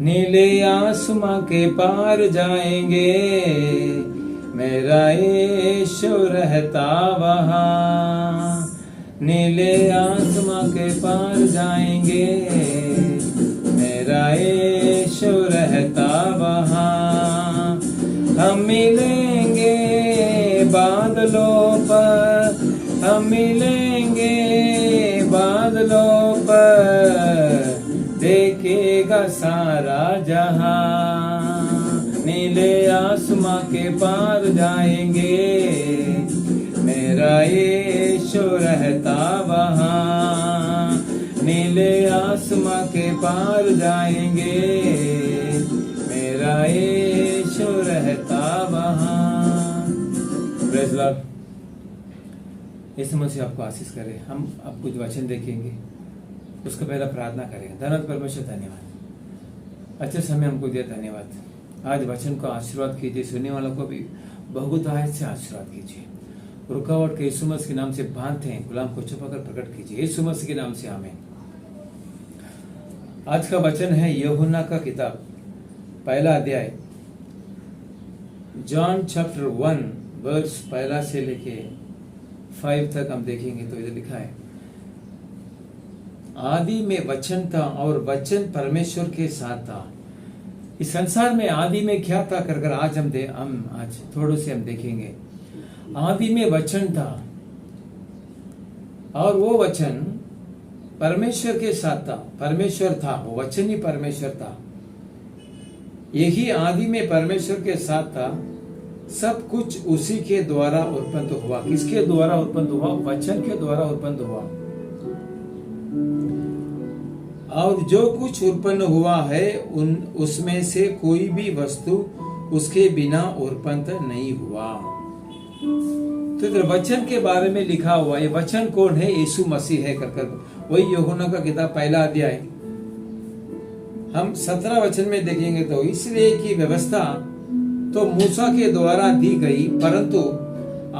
नीले आसमां के पार जाएंगे, मेरा यीशु रहता वहाँ। नीले आसमां के पार जाएंगे, मेरा यीशु रहता वहाँ। हम मिलेंगे बादलों पर, हम मिलेंगे बादलों पर, देखेगा सारा जहां। नीले आसमां के पार जाएंगे, मेरा यीशु रहता वहाँ। नीले आसमां के पार जाएंगे, मेरा यीशु रहता वहाँ। Praise Lord. यीशु मसीह आपको आशीष करे। हम अब कुछ वचन देखेंगे, उसको पहले प्रार्थना करेंगे। धन्यवाद परमेश्वर, धन्यवाद, अच्छे समय हमको दिया, धन्यवाद। आज वचन को आशीर्वाद कीजिए, सुनने वालों को भी बहुत आयत से आशीर्वाद कीजिए। रुकावट के यीशु मसीह के नाम से बांधते हैं, गुलाम को छुपाकर प्रकट कीजिए, यीशु मसीह के नाम से आमीन। आज का वचन है यूहन्ना का किताब, पहला अध्याय, जॉन चैप्टर 1 वर्स पहला से लेके 5 तक हम देखेंगे। तो इधर लिखा है, आदि में वचन था और वचन परमेश्वर के साथ था। इस संसार में आदि में क्या था कर आज आज थोड़े से हम देखेंगे। आदि में वचन था और वो वचन परमेश्वर के साथ था, परमेश्वर था, वो वचन ही परमेश्वर था। यही आदि में परमेश्वर के साथ था। सब कुछ उसी के द्वारा उत्पन्न हुआ। किसके द्वारा उत्पन्न हुआ? वचन के द्वारा उत्पन्न हुआ। और जो कुछ उत्पन्न हुआ है उसमें से कोई भी वस्तु उसके बिना उत्पन्न नहीं हुआ। तो इधर वचन के बारे में लिखा हुआ, ये वचन कौन है? यीशु मसीह है कर वही यूहन्ना का किताब पहला अध्याय हम 17 वचन में देखेंगे। तो इसलिए की व्यवस्था तो मूसा के द्वारा दी गई, परंतु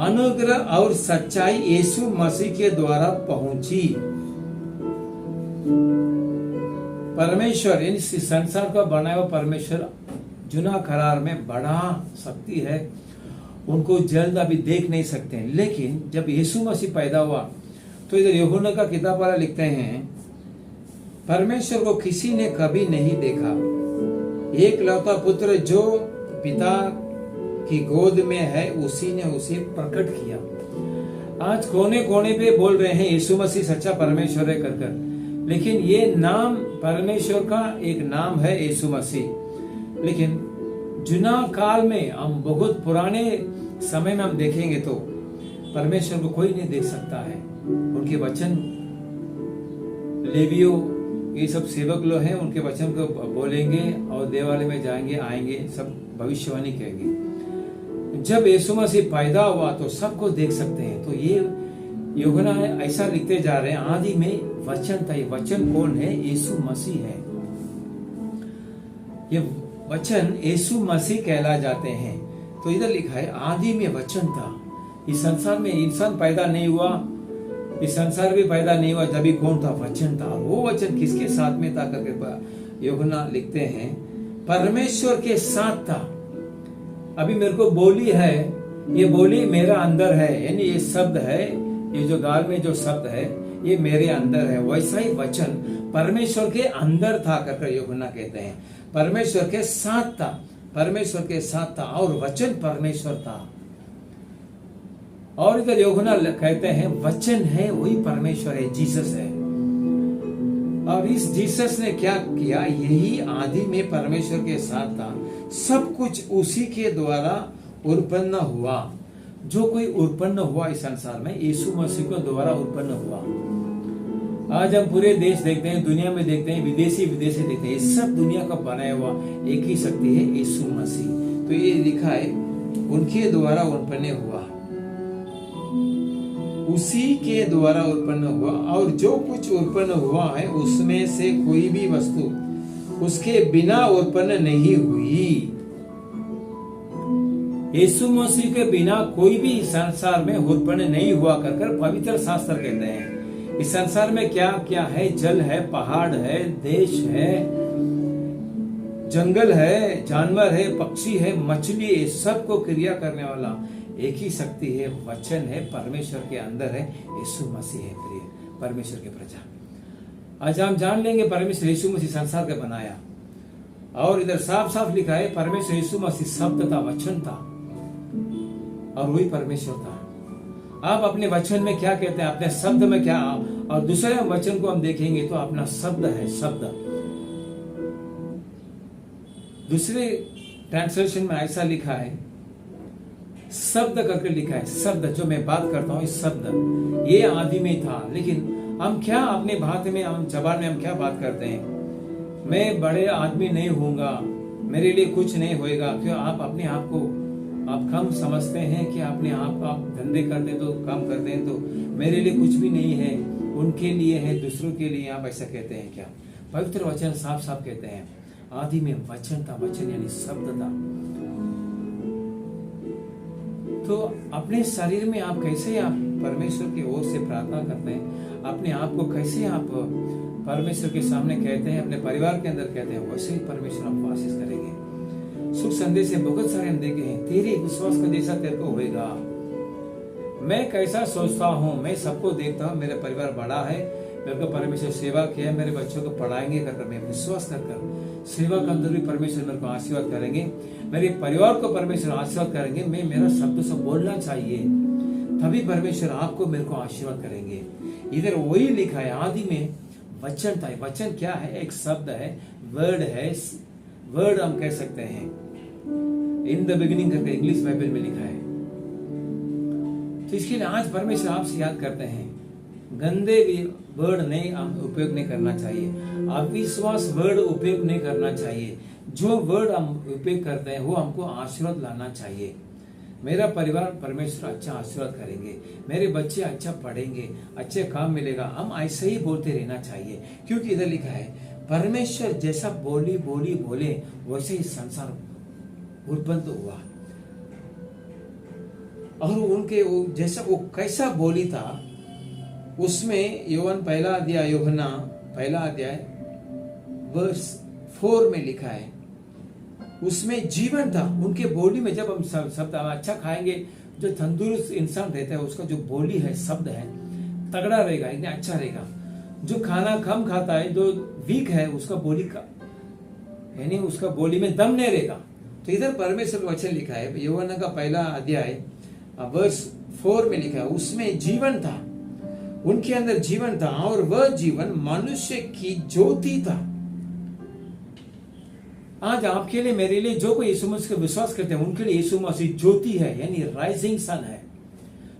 अनुग्रह और सच्चाई यीशु मसीह के द्वारा पहुंची। परमेश्वर, इस संसार का बनाया हुआ परमेश्वर जुना करार में बड़ा शक्ति है, उनको जल्द अभी देख नहीं सकते हैं। लेकिन जब यीशु मसीह पैदा हुआ तो इधर यूहन्ना का किताब वाला लिखते हैं, परमेश्वर को किसी ने कभी नहीं देखा, एक लौता पुत्र जो पिता की गोद में है उसी ने उसे प्रकट किया। आज कोने कोने पे बोल रहे हैं यीशु मसीह सच्चा परमेश्वर है कर, लेकिन ये नाम परमेश्वर का एक नाम है यीशु मसीह। लेकिन जुना काल में, हम बहुत पुराने समय में हम देखेंगे तो परमेश्वर को कोई नहीं देख सकता है। उनके वचन, लेवियो, ये सब सेवक लोग हैं, उनके वचन को बोलेंगे और देवालय में जाएंगे, आएंगे, सब भविष्यवाणी कहेंगे। जब यीशु मसीह पैदा हुआ तो सबको देख सकते हैं। तो ये यूहन्ना ऐसा लिखते जा रहे हैं, आदि में वचन था। ये वचन कौन है? यीशु मसीह है। ये वचन यीशु मसीह कहला जाते हैं। तो इधर लिखा है, आदि में वचन था। इस संसार में इंसान पैदा नहीं हुआ, इस संसार भी पैदा नहीं हुआ, जब भी कौन था? वचन था। वो वचन किसके साथ में था करके यूहन्ना लिखते हैं, परमेश्वर के साथ था। अभी मेरे को बोली है, ये बोली मेरा अंदर है, यानी ये शब्द है, ये जो गाल में जो शब्द है ये मेरे अंदर है। वैसा ही वचन परमेश्वर के अंदर था करके यूहन्ना कहते हैं। परमेश्वर के साथ था, परमेश्वर के साथ था और वचन परमेश्वर था। और इधर यूहन्ना कहते हैं वचन है वही परमेश्वर है, जीसस है। और इस जीसस ने क्या किया? यही आदि में परमेश्वर के साथ था, सब कुछ उसी के द्वारा उत्पन्न हुआ। जो कोई उत्पन्न हुआ इस संसार में यीशु मसीह के द्वारा उत्पन्न हुआ। आज हम पूरे देश देखते हैं, दुनिया में देखते हैं, विदेशी देखते हैं, सब दुनिया का बनाया हुआ एक ही शक्ति है, यीशु मसीह। तो ये लिखा है, उनके द्वारा उत्पन्न हुआ, उसी के द्वारा उत्पन्न हुआ। और जो कुछ उत्पन्न हुआ है उसमें से कोई भी वस्तु उसके बिना उत्पन्न नहीं हुई। यीशु मसीह के बिना कोई भी संसार में उत्पन्न नहीं हुआ कर पवित्र शास्त्र कहते हैं। इस संसार में क्या क्या है? जल है, पहाड़ है, देश है, जंगल है, जानवर है, पक्षी है, मछली है, सबको क्रिया करने वाला एक ही शक्ति है, वचन है, परमेश्वर के अंदर है, यीशु मसीह है। प्रिय परमेश्वर के प्रजा, आज हम जान लेंगे परमेश्वर यीशु मसीह संसार का बनाया, और इधर साफ साफ लिखा है परमेश्वर यीशु मसीह शब्द था, वचन था, और वही परमेश्वर था। आप अपने वचन में क्या कहते हैं, अपने शब्द में क्या, और दूसरे वचन को हम देखेंगे तो अपना शब्द है, शब्द। दूसरे ट्रांसलेशन में ऐसा लिखा है, शब्द करके लिखा है, शब्द जो मैं बात करता हूं, इस शब्द ये आदि में था। लेकिन हम क्या अपने भाषा में, हम जबान में हम क्या बात करते हैं, मैं बड़े आदमी नहीं होऊंगा, मेरे लिए कुछ नहीं होएगा। क्यों आप अपने आप को आप कम समझते हैं कि अपने आप आप धंधे करते तो काम करते हैं तो मेरे लिए कुछ भी नहीं है, उनके लिए है, दूसरों के लिए, आप ऐसा कहते हैं क्या? पवित्र वचन साफ साफ कहते हैं आदि में वचन था, वचन यानी शब्द था। तो अपने शरीर में आप कैसे आप परमेश्वर की ओर से प्रार्थना करते हैं, अपने आप को कैसे आप परमेश्वर के सामने कहते हैं, अपने परिवार के अंदर कहते हैं, वैसे ही परमेश्वर आपको आशीष करेंगे। सुख संदेश से बहुत सारे हम देखे हैं, तेरे विश्वास का जैसा तेरे को होएगा। मैं कैसा सोचता हूँ, मैं सबको देखता हूँ, मेरा परिवार बड़ा है, मेरे को परमेश्वर सेवा किया, मेरे बच्चों को पढ़ाएंगे कर मैं विश्वास कर सेवा के अंदर भी परमेश्वर मेरे को आशीर्वाद करेंगे, मेरे परिवार को परमेश्वर आशीर्वाद करेंगे। मैं मेरा शब्द से बोलना चाहिए, तभी परमेश्वर आपको मेरे को आशीर्वाद करेंगे। इधर वही लिखा है आदि में वचन था। वचन क्या है? एक शब्द है, वर्ड है, वर्ड हम कह सकते हैं। इन द बिगिनिंग करके इंग्लिश बाइबल में लिखा है। तो इसके लिए आज परमेश्वर आपसे याद करते हैं, गंदे वर्ड नहीं हम उपयोग नहीं करना चाहिए, अविश्वास वर्ड उपयोग नहीं करना चाहिए। जो वर्ड हम उपयोग करते हैं वो हमको आशीर्वाद लाना चाहिए। मेरा परिवार परमेश्वर अच्छा आशीर्वाद करेंगे, मेरे बच्चे अच्छा पढ़ेंगे, अच्छे काम मिलेगा, हम ऐसे ही बोलते रहना चाहिए। क्योंकि इधर लिखा है परमेश्वर जैसा बोली बोले वैसे ही संसार उत्पन्न हुआ। और उनके जैसा वो कैसा बोली था, उसमें यूहन्ना पहला अध्याय वर्स 4 में लिखा है, उसमें जीवन था। उनके बोली में जब हम शब्द अच्छा खाएंगे, जो तंदुरुस्त इंसान रहता है उसका जो बोली है, शब्द है, तगड़ा रहेगा, इतना अच्छा रहेगा। जो खाना कम खाता है, जो वीक है, उसका बोली का यानी उसका बोली में दम नहीं रहेगा। तो इधर परमेश्वर वचन लिखा है, यूहन्ना का पहला अध्याय वर्स 4 में लिखा है, उसमें जीवन था, उनके अंदर जीवन था, और वह जीवन मनुष्य की ज्योति था। आज आपके लिए, मेरे लिए, जो कोई यीशु मसीह का विश्वास करते हैं, उनके लिए यीशु मसीह ज्योति है, यानी राइजिंग सन है,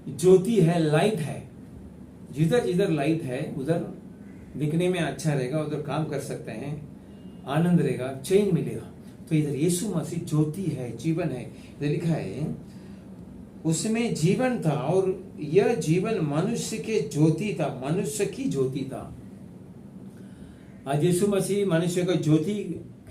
ज्योति है, लाइट है। जिधर जिधर लाइट है उधर दिखने में अच्छा रहेगा, उधर काम कर सकते हैं, आनंद रहेगा, चैन मिलेगा। तो इधर यीशु मसीह ज्योति है, जीवन है। इधर लिखा है उसमें जीवन था, और यह जीवन मनुष्य के ज्योति था, मनुष्य की ज्योति था। आज यीशु मसीह मनुष्य का ज्योति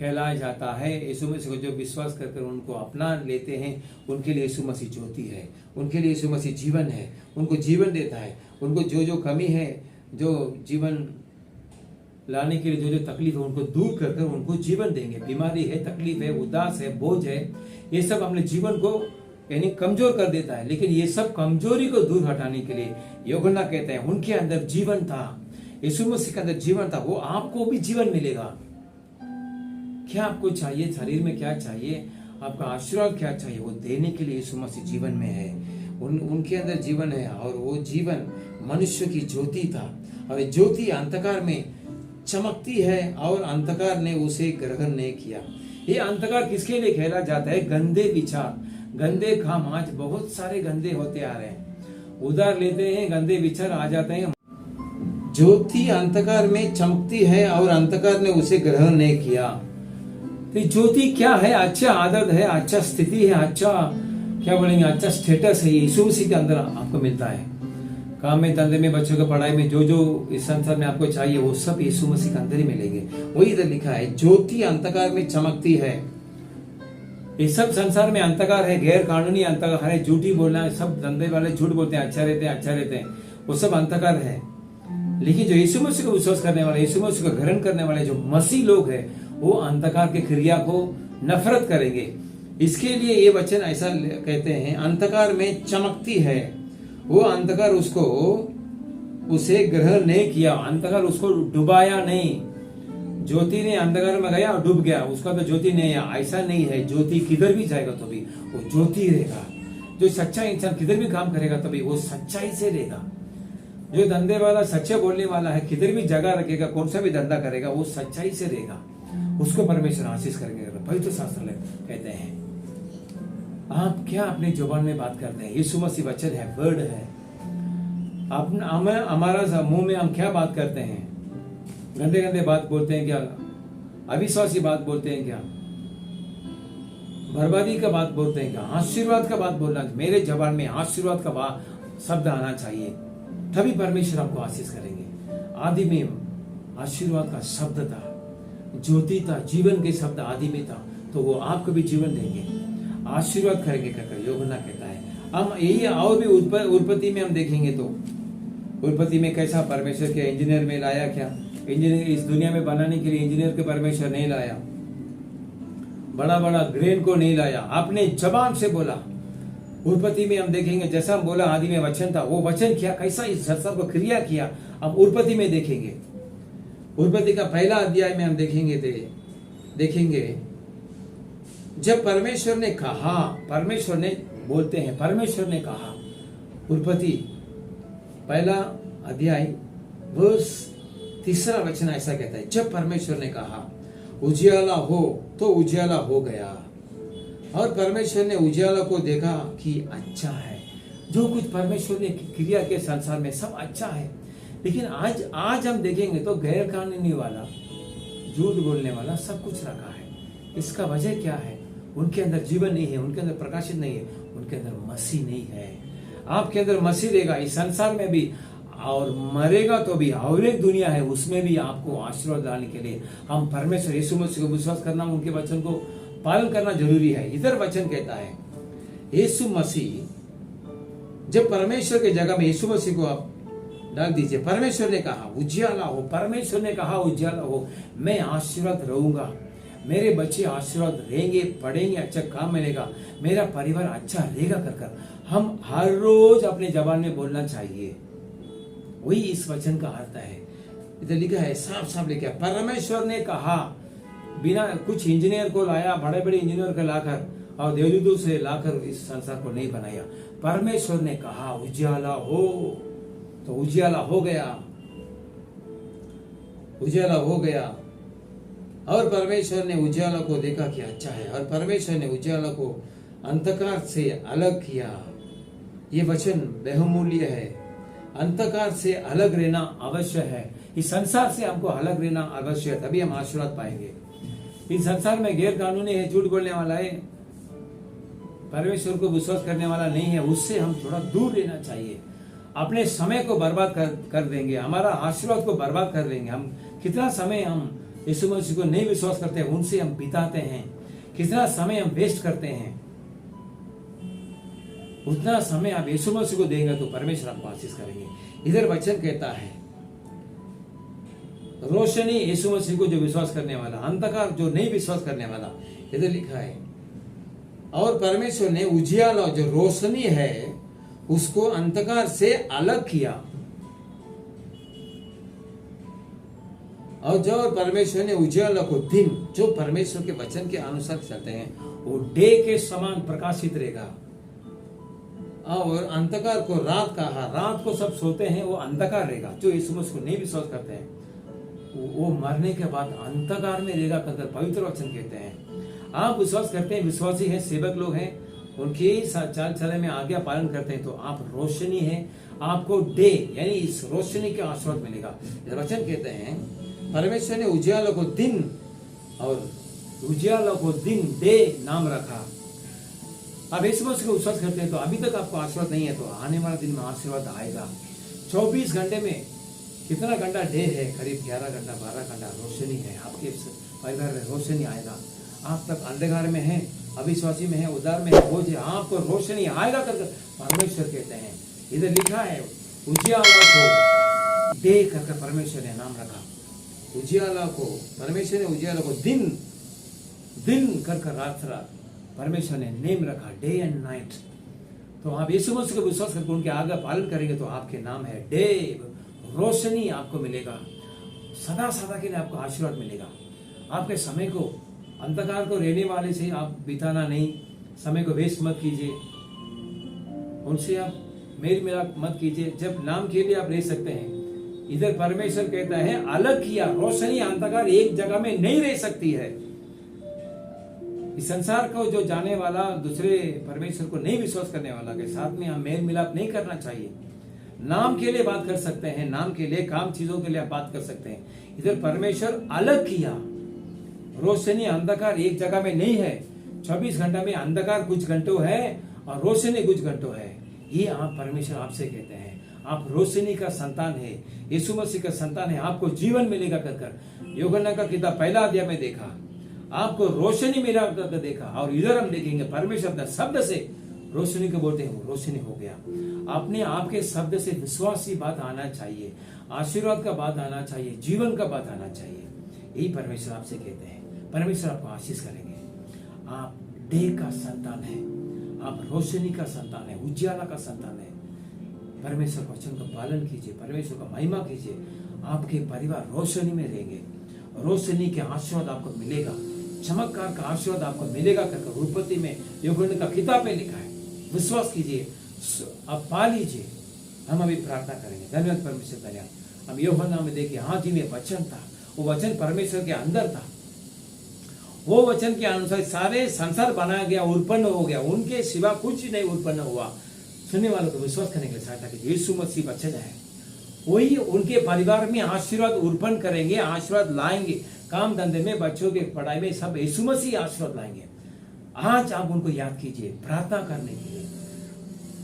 कहलाया जाता है। यीशु मसीह को जो विश्वास कर उनको अपना लेते हैं, उनके लिए यीशु मसीह ज्योति है, उनके लिए यीशु मसीह जीवन है, उनको जीवन देता है। उनको जो जो कमी है, जो जीवन लाने के लिए जो जो तकलीफ है, उनको दूर कर उनको जीवन देंगे। बीमारी है, तकलीफ है, उदास है, बोझ है, ये सब अपने जीवन को यानी कमजोर कर देता है। लेकिन ये सब कमजोरी को दूर हटाने के लिए यूहन्ना कहते हैं उनके अंदर जीवन था, यीशु मसीह के अंदर जीवन था, वो आपको भी जीवन मिलेगा। क्या आपको चाहिए? शरीर में क्या चाहिए? आपका आशीर्वाद क्या चाहिए? वो देने के लिए यीशु मसीह जीवन में है, उनके अंदर जीवन है, और वो जीवन मनुष्य की ज्योति था। और ज्योति अंधकार में चमकती है, और अंधकार ने उसे ग्रहण नहीं किया। ये अंधकार किसके लिए खेला जाता है? गंदे विचार, गंदे काम। आज बहुत सारे गंदे होते आ रहे हैं, उधार लेते हैं, गंदे विचार आ जाते हैं। ज्योति अंधकार में चमकती है, और अंधकार ने उसे ग्रहण नहीं किया। तो ज्योति क्या है? अच्छा आदत है, अच्छा स्थिति है, अच्छा क्या बोलेंगे, अच्छा स्टेटस है, यीशु मसीह के अंदर आपको मिलता है। काम में, धंधे में, बच्चों की पढ़ाई में, जो जो इस संसार में आपको चाहिए वो सब यीशु मसीह के अंदर ही मिलेंगे। वही इधर लिखा है, ज्योति अंधकार में चमकती है। ये सब संसार में अंधकार है, गैर कानूनी अंधकार है, झूठी बोलना है, सब धंधे वाले झूठ बोलते हैं, अच्छा रहते हैं, वो सब अंधकार है। लेकिन जो यीशु मसीह को विश्वास करने वाले, यीशु मसीह को ग्रहण करने वाले जो मसीह लोग हैं, वो अंधकार के क्रिया को नफरत करेंगे। इसके लिए ये वचन ऐसा कहते हैं, अंधकार में चमकती है, वो अंधकार उसे ग्रहण नहीं किया, अंधकार उसको डुबाया नहीं। ज्योति ने अंधकार में गया और डूब गया, उसका तो ज्योति नहीं है, ऐसा नहीं है। ज्योति किधर भी जाएगा तो भी वो ज्योति रहेगा। जो सच्चा इंसान किधर भी काम करेगा तभी वो सच्चाई से रहेगा। जो धंधे वाला सच्चे बोलने वाला है, किधर भी जगह रखेगा, कौन सा भी धंधा करेगा, वो सच्चाई से रहेगा, उसको परमेश्वर आशीष करेंगे। पवित्र शास्त्र कहते हैं, आप क्या अपनी जुबान में बात करते हैं? यीशु मसीह वचन है, वर्ड है। हमारा मुंह में हम क्या बात करते हैं? गंदे गंदे बात बोलते हैं क्या? अविश्वासी बात बोलते हैं क्या? बर्बादी का बात बोलते हैं क्या? आशीर्वाद का बात बोलना। मेरे जबान में आशीर्वाद का शब्द आना चाहिए, तभी परमेश्वर आपको आशीष करेंगे। आदि में आशीर्वाद का शब्द था, ज्योति था, जीवन के शब्द आदि में था, तो वो आपको भी जीवन देंगे, आशीर्वाद करेंगे कहकर यूहन्ना कहता है। हम यही और भी उत्पत्ति में हम देखेंगे तो उत्पत्ति में कैसा परमेश्वर के इंजीनियर में लाया क्या? इंजीनियर इस दुनिया में बनाने के लिए इंजीनियर के परमेश्वर नहीं लाया, बड़ा बड़ा ग्रेन को नहीं लाया, अपने जबान से बोला। उत्पत्ति में हम देखेंगे जैसा हम बोला आदि में वचन था, वो वचन क्या कैसा इस धरती को क्रिया किया, हम उत्पत्ति में देखेंगे। उत्पत्ति का पहला अध्याय में हम देखेंगे जब परमेश्वर ने कहा, परमेश्वर ने बोलते हैं, परमेश्वर ने कहा। उत्पत्ति पहला अध्याय वर्ष 3 वचन ऐसा कहता है, जब परमेश्वर ने कहा उजियाला हो तो उजियाला हो गया, और परमेश्वर ने उजियाला को देखा कि अच्छा है। जो कुछ परमेश्वर ने क्रिया के संसार में सब अच्छा है, लेकिन आज हम देखेंगे तो गैर कानूनी वाला, झूठ बोलने वाला सब कुछ रखा है। इसका वजह क्या है? उनके अंदर जीवन नहीं है, उनके अंदर प्रकाशित नहीं है, उनके अंदर मसीह नहीं है। आपके अंदर मसीह रहेगा इस संसार में भी, और मरेगा तो भी, और एक दुनिया है उसमें भी आपको आशीर्वाद लाने के लिए हम परमेश्वर यीशु मसीह को विश्वास करना, उनके वचन को पालन करना जरूरी है। इधर वचन कहता है यीशु मसीह, जब परमेश्वर के जगह में यीशु मसीह को आप डाल दीजिए। परमेश्वर ने कहा उजियाला हो, परमेश्वर ने कहा उजियाला हो, मैं आशीर्वाद रहूंगा, मेरे बच्चे आशीर्वाद रहेंगे, पढ़ेंगे, अच्छा काम मिलेगा, मेरा परिवार अच्छा रहेगा कर हम हर रोज अपने जबान में बोलना चाहिए। वही इस वचन का अर्थ है। इधर लिखा है, साफ साफ लिखा है, परमेश्वर ने कहा। बिना कुछ इंजीनियर को लाया, बड़े बड़े इंजीनियर को लाकर और देवदूतों से लाकर इस संसार को नहीं बनाया। परमेश्वर ने कहा उजियाला हो तो उजियाला हो गया, उजियाला हो गया। और परमेश्वर ने उजियाला को देखा कि अच्छा है, और परमेश्वर ने उजियाला को अंधकार से अलग किया। ये वचन बहुमूल्य है। अंधकार से अलग रहना अवश्य है। इस संसार से हमको अलग रहना अवश्य है, तभी हम आशीर्वाद पाएंगे। इस संसार में गैर कानूनी है, झूठ बोलने वाला है, परमेश्वर को विश्वास करने वाला नहीं है, उससे हम थोड़ा दूर रहना चाहिए। अपने समय को बर्बाद कर देंगे, हमारा आशीर्वाद को बर्बाद कर देंगे। हम कितना समय हम यीशु मसीह को नहीं विश्वास करते हैं, उनसे हम बिताते हैं, कितना समय हम वेस्ट करते हैं। उतना समय आप यीशु मसीह को देंगे तो परमेश्वर आपको आशीष करेंगे। इधर वचन कहता है रोशनी यीशु मसीह को जो विश्वास करने वाला, अंधकार जो नहीं विश्वास करने वाला। इधर लिखा है, और परमेश्वर ने उजियाला जो रोशनी है उसको अंधकार से अलग किया। और जो परमेश्वर ने उजियाला को दिन, जो परमेश्वर के वचन के अनुसार चलते हैं, वो डे के समान प्रकाशित रहेगा। और अंधकार को रात कहा, रात को सब सोते हैं, वो अंधकार रहेगा। जो यीशु मसीह को नहीं विश्वास करते हैं वो मरने के बाद अंधकार में रहेगा कर पवित्र वचन कहते हैं। आप विश्वास करते हैं, विश्वासी हैं, सेवक लोग हैं, उनके चाल चलन में आज्ञा पालन करते हैं, तो आप रोशनी है, आपको डे यानी इस रोशनी के आशीर्वाद मिलेगा। वचन कहते हैं परमेश्वर ने उजियाला को दिन, और उजियाला को दिन डे नाम रखा। अब यीशु मसीह को विश्वास करते हैं तो अभी तक आपको आशीर्वाद नहीं है, तो आने वाला दिन में आशीर्वाद आएगा। 24 घंटे में कितना घंटा डे है? करीब 11 घंटा 12 घंटा रोशनी है। आपके परिवार में रोशनी आएगा। आप तक अंधकार में है, अविश्वासी में है, उदार में है, बोझ है, आपको रोशनी आएगा कर परमेश्वर कहते हैं। इधर लिखा है उजियाला को डे कर परमेश्वर ने नाम रखा। उजियाला को, परमेश्वर ने उजियाला को दिन दिन कर कर रात रात परमेश्वर ने नेम रखा, डे एंड नाइट। तो आप यीशु मसीह को विश्वास करके उनके आज्ञा पालन करेंगे तो आपके नाम है डे, रोशनी आपको मिलेगा, सदा सदा के लिए आपको आशीर्वाड मिलेगा। आपके समय को, अंधकार को रहने वाले से आप बिताना नहीं, समय को वेस्ट मत कीजिए, उनसे आप मेल मिलाप मत कीजिए। जब नाम के लिए आप रह सकते हैं, इधर परमेश्वर कहता है अलग किया, रोशनी अंधकार एक जगह में नहीं रह सकती है। इस संसार को जो जाने वाला, दूसरे परमेश्वर को नहीं विश्वास करने वाला के साथ में हम मेल मिलाप नहीं करना चाहिए। नाम के लिए बात कर सकते हैं, नाम के लिए, काम चीजों के लिए आप बात कर सकते हैं। इधर परमेश्वर अलग किया, रोशनी अंधकार एक जगह में नहीं है। 24 घंटा में अंधकार कुछ घंटों है और रोशनी कुछ घंटों है। ये आप परमेश्वर आपसे कहते हैं, आप रोशनी का संतान है, यीशु मसीह का संतान है, आपको जीवन मिलेगा कर यूहन्ना का किताब 1 अध्याय में देखा, आपको रोशनी मिला कर देखा। और इधर हम देखेंगे परमेश्वर अपने शब्द से रोशनी को बोलते हैं, रोशनी हो गया। अपने आपके शब्द से विश्वासी बात आना चाहिए, आशीर्वाद का बात आना चाहिए, जीवन का बात आना चाहिए। यही परमेश्वर आपसे कहते हैं। परमेश्वर आपको आशीष करेंगे। आप डे का संतान है, आप रोशनी का संतान है, उजियाला का संतान है। परमेश्वर वचन का पालन कीजिए, परमेश्वर का महिमा कीजिए, आपके परिवार रोशनी में रहेंगे, रोशनी के आशीर्वाद आपको मिलेगा, चमत्कार का आशीर्वाद आपको मिलेगा करके उत्पत्ति में यूहन्ना का किताब में लिखा है। विश्वास कीजिए, आप पा लीजिए। हम अभी प्रार्थना करेंगे। धन्यवाद परमेश्वर, धन्यवाद। हम यूहन्ना में देखिए, हाथ ही में वचन था, वो वचन परमेश्वर के अंदर था, वो वचन के अनुसार सारे संसार बनाया गया, उत्पन्न हो गया, उनके सिवा कुछ नहीं उत्पन्न हुआ। सुनने वालों को विश्वास करने के लिए सहायता कीजिए। यीशु मसीह वचन है, वही उनके परिवार में आशीर्वाद उत्पन्न करेंगे, आशीर्वाद लाएंगे, काम धंधे में, बच्चों के पढ़ाई में, सब यीशु मसीह आशीर्वाद लाएंगे। आज आप उनको याद कीजिए, प्रार्थना करने के लिए,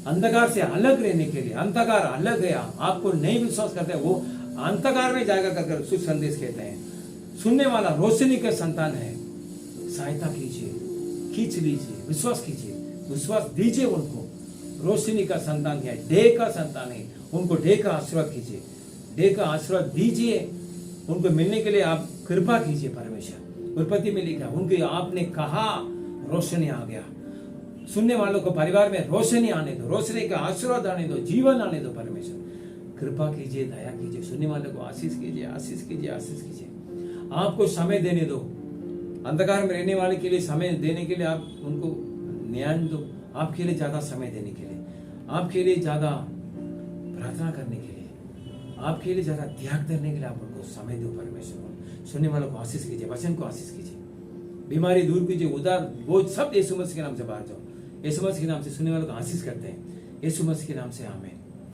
अंधकार से अलग रहने के लिए। अंधकार अलग है, आपको नहीं विश्वास करते वो अंधकार में जाएगा कर शुभ संदेश कहते हैं। सुनने वाला रोशनी का संतान है, सहायता कीजिए, खींच लीजिए, विश्वास कीजिए, विश्वास दीजिए उनको। रोशनी का संतान है, डे का संतान है, उनको डे का आशीर्वाद कीजिए, डे का आशीर्वाद दीजिए। उनको मिलने के लिए आप कृपा कीजिए। परमेश्वर उत्पत्ति में लिखा, उनके आपने कहा रोशनी आ गया। सुनने वालों को परिवार में रोशनी आने दो, रोशनी का आशीर्वाद आने दो, जीवन आने दो। परमेश्वर कृपा कीजिए, दया कीजिए, सुनने वालों को आशीष कीजिए, आशीष कीजिए, आशीष कीजिए। आपको समय देने दो, अंधकार में रहने वाले के लिए समय देने के लिए आप उनको न्याय दो, आपके लिए ज्यादा समय देने के लिए, आपके लिए ज्यादा प्रार्थना करने के लिए, आपके लिए ज्यादा त्याग करने के लिए आप उनको समय दो। परमेश्वर सुनने वालों को आशीष कीजिए, वचन को आशीष कीजिए, बीमारी दूर कीजिए, उदार बोझ सब यीशु मसीह के नाम से बाहर जाओ। यीशु मसीह के नाम से सुनने वालों को आशीष करते हैं, यीशु मसीह के नाम से आमीन।